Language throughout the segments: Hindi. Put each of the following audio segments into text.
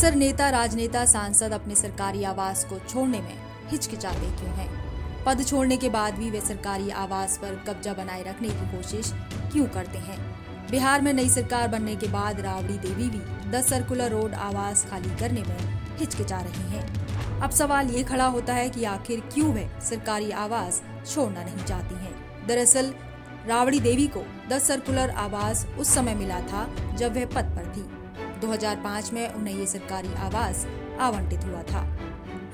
अक्सर नेता, राजनेता, सांसद अपने सरकारी आवास को छोड़ने में हिचकिचाते क्यों हैं? पद छोड़ने के बाद भी वे सरकारी आवास पर कब्जा बनाए रखने की कोशिश क्यों करते हैं? बिहार में नई सरकार बनने के बाद राबड़ी देवी भी 10 सर्कुलर रोड आवास खाली करने में हिचकिचा रही हैं। अब सवाल ये खड़ा होता है कि आखिर क्यों वे सरकारी आवास छोड़ना नहीं चाहती हैं? दरअसल राबड़ी देवी को 10 सर्कुलर आवास उस समय मिला था जब वह पद पर थी। 2005 में उन्हें ये सरकारी आवास आवंटित हुआ था।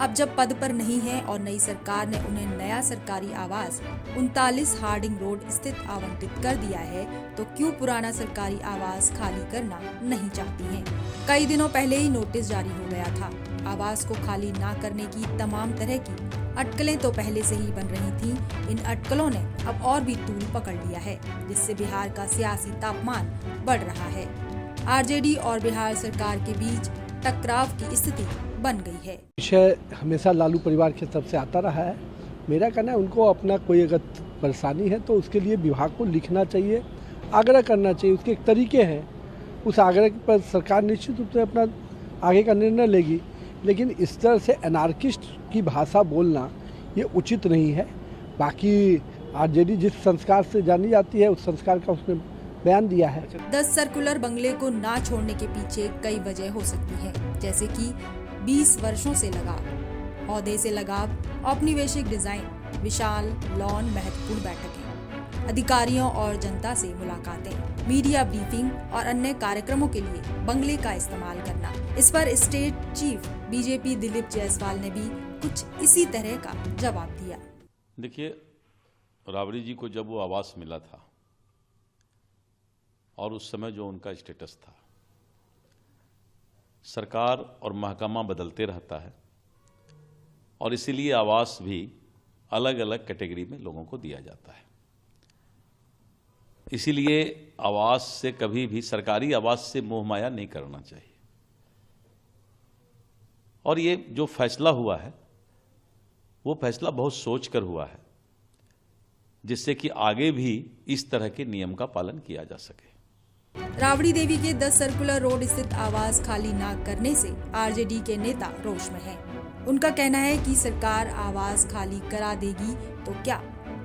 अब जब पद पर नहीं है और नई सरकार ने उन्हें नया सरकारी आवास 39 हार्डिंग रोड स्थित आवंटित कर दिया है, तो क्यों पुराना सरकारी आवास खाली करना नहीं चाहती हैं? कई दिनों पहले ही नोटिस जारी हो गया था। आवास को खाली ना करने की तमाम तरह की अटकलें तो पहले से ही बन रही थीं। इन अटकलों ने अब और भी तूल पकड़ लिया है, जिससे बिहार का सियासी तापमान बढ़ रहा है। आरजेडी और बिहार सरकार के बीच टकराव की स्थिति बन गई है। विषय हमेशा लालू परिवार की तरफ से आता रहा है। मेरा कहना है उनको अपना कोई अगर परेशानी है तो उसके लिए विभाग को लिखना चाहिए, आग्रह करना चाहिए। उसके एक तरीके हैं, उस आग्रह पर सरकार निश्चित रूप से अपना आगे का निर्णय लेगी। लेकिन इस तरह से एनार्किस्ट की भाषा बोलना ये उचित नहीं है। बाकी आरजेडी जिस संस्कार से जानी जाती है उस संस्कार का उसने बयान दिया है। 10 सर्कुलर बंगले को ना छोड़ने के पीछे कई वजह हो सकती हैं, जैसे कि 20 वर्षों से लगाव, ओहदे से लगाव, औपनिवेशिक डिजाइन, विशाल लॉन, महत्वपूर्ण बैठकें, अधिकारियों और जनता से मुलाकातें, मीडिया ब्रीफिंग और अन्य कार्यक्रमों के लिए बंगले का इस्तेमाल करना। इस पर state chief BJP Dilip Jaiswal ने भी कुछ इसी तरह का जवाब दिया। देखिए, राबड़ी जी को जब वो आवास मिला था और उस समय जो उनका स्टेटस था, सरकार और महकमा बदलते रहता है और इसीलिए आवास भी अलग अलग कैटेगरी में लोगों को दिया जाता है। इसीलिए आवास से कभी भी, सरकारी आवास से मोहमाया नहीं करना चाहिए। और ये जो फैसला हुआ है वो फैसला बहुत सोचकर हुआ है, जिससे कि आगे भी इस तरह के नियम का पालन किया जा सके। राबड़ी देवी के 10 सर्कुलर रोड स्थित आवास खाली न करने से आरजेडी के नेता रोष में हैं। उनका कहना है कि सरकार आवास खाली करा देगी तो क्या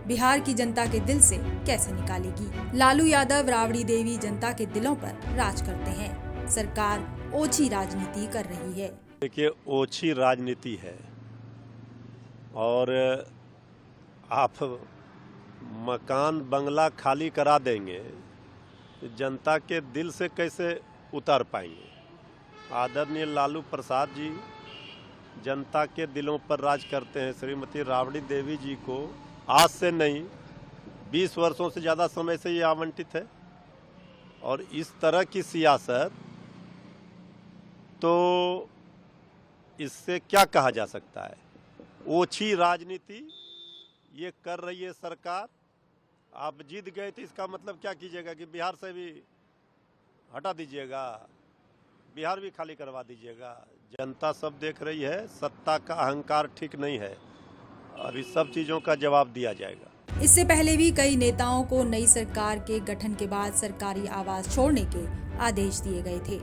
बिहार की जनता के दिल से कैसे निकालेगी? लालू यादव राबड़ी देवी जनता के दिलों पर राज करते हैं। सरकार ओछी राजनीति कर रही है। देखिए, ओछी राजनीति है और आप मकान बंगला खाली करा देंगे, जनता के दिल से कैसे उतर पाएंगे? आदरणीय लालू प्रसाद जी जनता के दिलों पर राज करते हैं। श्रीमती राबड़ी देवी जी को आज से नहीं 20 वर्षों से ज़्यादा समय से ये आवंटित है और इस तरह की सियासत, तो इससे क्या कहा जा सकता है? ओछी राजनीति ये कर रही है सरकार। आप जीत गए तो इसका मतलब क्या कीजिएगा कि बिहार से भी हटा दीजिएगा, बिहार भी खाली करवा दीजिएगा? जनता सब देख रही है, सत्ता का अहंकार ठीक नहीं है और इस सब चीज़ों का जवाब दिया जाएगा। इससे पहले भी कई नेताओं को नई सरकार के गठन के बाद सरकारी आवास छोड़ने के आदेश दिए गए थे।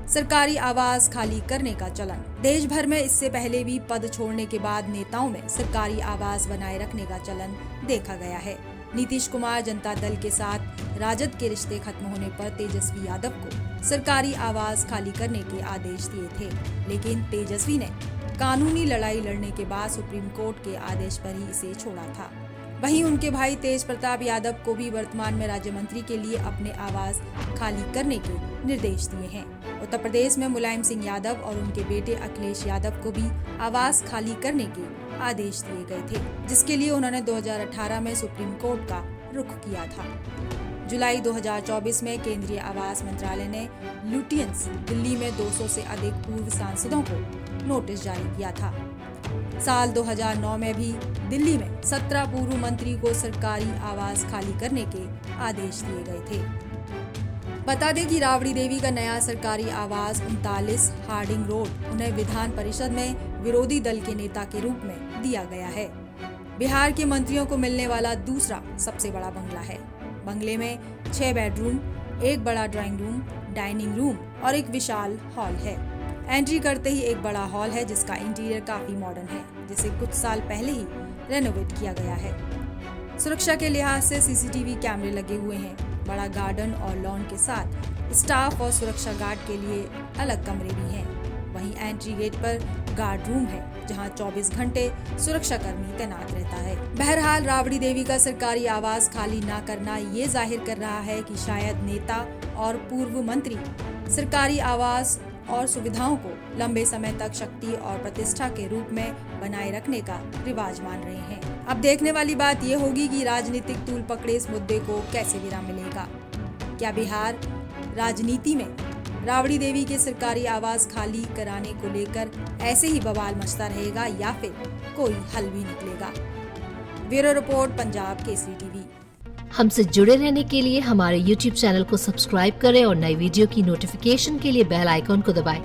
सरकारी आवास खाली करने का चलन देश भर में इससे पहले भी पद छोड़ने के बाद नेताओं में सरकारी आवास बनाए रखने का चलन देखा गया है। नीतीश कुमार जनता दल के साथ राजद के रिश्ते खत्म होने पर तेजस्वी यादव को सरकारी आवास खाली करने के आदेश दिए थे, लेकिन तेजस्वी ने कानूनी लड़ाई लड़ने के बाद सुप्रीम कोर्ट के आदेश पर ही इसे छोड़ा था। वहीं उनके भाई तेज प्रताप यादव को भी वर्तमान में राज्य मंत्री के लिए अपने आवास खाली करने के निर्देश दिए हैं। उत्तर प्रदेश में मुलायम सिंह यादव और उनके बेटे अखिलेश यादव को भी आवास खाली करने के आदेश दिए गए थे, जिसके लिए उन्होंने 2018 में सुप्रीम कोर्ट का रुख किया था। जुलाई 2024 में केंद्रीय आवास मंत्रालय ने लुटियंस दिल्ली में 200 से अधिक पूर्व सांसदों को नोटिस जारी किया था। साल 2009 में भी दिल्ली में 17 पूर्व मंत्री को सरकारी आवास खाली करने के आदेश दिए गए थे। बता दें कि राबड़ी देवी का नया सरकारी आवास 39 हार्डिंग रोड उन्हें विधान परिषद में विरोधी दल के नेता के रूप में दिया गया है। बिहार के मंत्रियों को मिलने वाला दूसरा सबसे बड़ा बंगला है। बंगले में 6 बेडरूम, एक बड़ा ड्राइंग रूम, डाइनिंग रूम और एक विशाल हॉल है। एंट्री करते ही एक बड़ा हॉल है जिसका इंटीरियर काफी मॉडर्न है, जिसे कुछ साल पहले ही रेनोवेट किया गया है। सुरक्षा के लिहाज से सीसीटीवी कैमरे लगे हुए हैं। बड़ा गार्डन और लॉन के साथ स्टाफ और सुरक्षा गार्ड के लिए अलग कमरे भी हैं। वहीं एंट्री गेट पर गार्ड रूम है, जहां 24 घंटे सुरक्षा कर्मी तैनात रहता है। बहरहाल राबड़ी देवी का सरकारी आवास खाली न करना ये जाहिर कर रहा है कि शायद नेता और पूर्व मंत्री सरकारी आवास और सुविधाओं को लंबे समय तक शक्ति और प्रतिष्ठा के रूप में बनाए रखने का रिवाज मान रहे हैं। अब देखने वाली बात ये होगी कि राजनीतिक तूल पकड़े इस मुद्दे को कैसे विराम मिलेगा। क्या बिहार राजनीति में राबड़ी देवी के सरकारी आवास खाली कराने को लेकर ऐसे ही बवाल मचता रहेगा या फिर कोई हल भी निकलेगा? Bureau report, Punjab Kesari TV. हमसे जुड़े रहने के लिए हमारे YouTube चैनल को सब्सक्राइब करें और नई वीडियो की नोटिफिकेशन के लिए बेल आइकॉन को दबाएं।